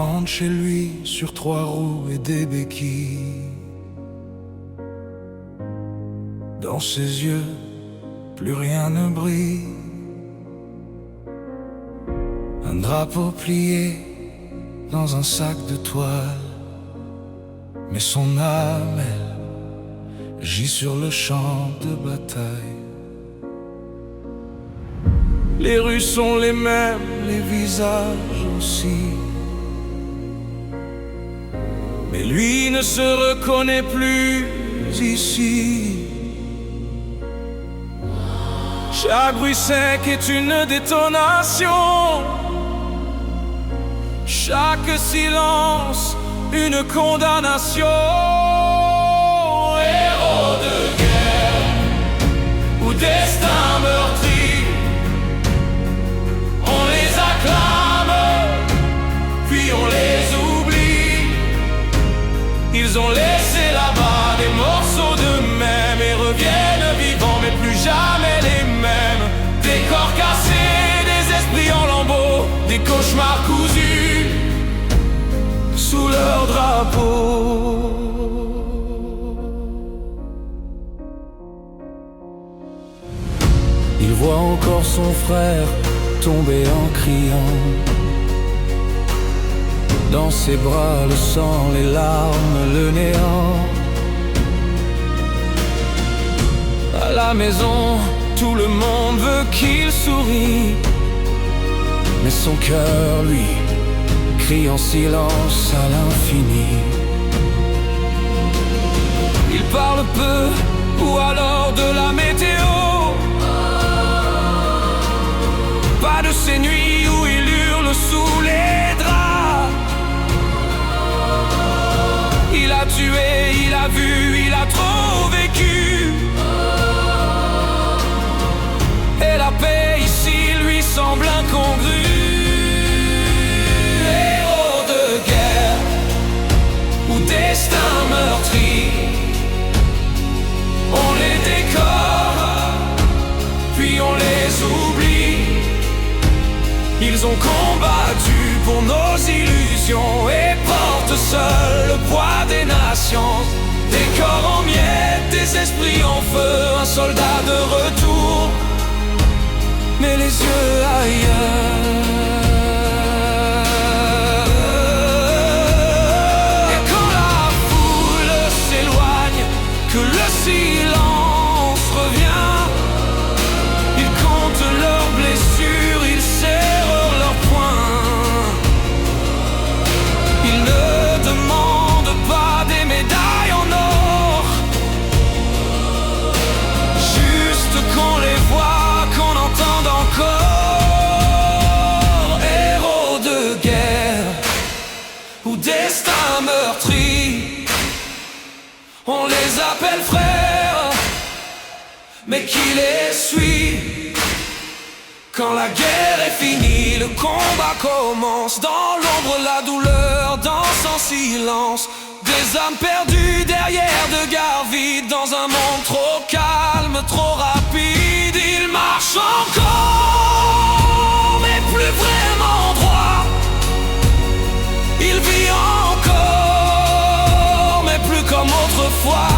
rentre chez lui sur 3 roues et des béquilles. Dans ses yeux, plus rien ne brille. Un drapeau plié dans un sac de toile, mais son âme, elle, gît sur le champ de bataille. Les rues sont les mêmes, les visages aussi, mais lui ne se reconnaît plus ici. Chaque bruit sec est une détonation, chaque silence une condamnation. Héros de guerre ou destin meurtri, on les acclame, puis on les oublie. Ils ont laissé là-bas des morceaux d'eux-mêmes et reviennent vivants, mais plus jamais les mêmes. Des corps cassés, des esprits en lambeaux, des cauchemars cousus sous leur drapeau. Il voit encore son frère tomber en criant. Dans ses bras le sang, les larmes, le néant. À la maison, tout le monde veut qu'il sourie, mais son cœur, lui, crie en silence à l'infini. Il parle peu, ou alors de la météo, pas de ces nuits où il hurle sous les draps. Il a tué, il a vu, il a trop vécu, et la paix ici lui semble incongrue. Héros de guerre ou destin meurtri, on les décore, puis on les oublie. Ils ont combattu pour nos illusions et portent seuls le poids des nations. Des corps en miettes, des esprits en feu, un soldat de retour, mais les yeux ailleurs. Et quand la foule s'éloigne, que le silence revient, ils comptent leurs blessures, ils serrent leurs poings. Ils ne demandent pas des médailles en or, juste qu'on les voit, qu'on entende encore. Héros de guerre ou destin meurtri, on les appelle frères, mais qui les suit? Quand la guerre est finie, le combat commence. Dans l'ombre, la douleur danse en silence. Des âmes perdues derrière de gares vides, dans un monde trop calme, trop rapide. Il marche encore, mais plus vraiment droit. Il vit encore, mais plus comme autrefois.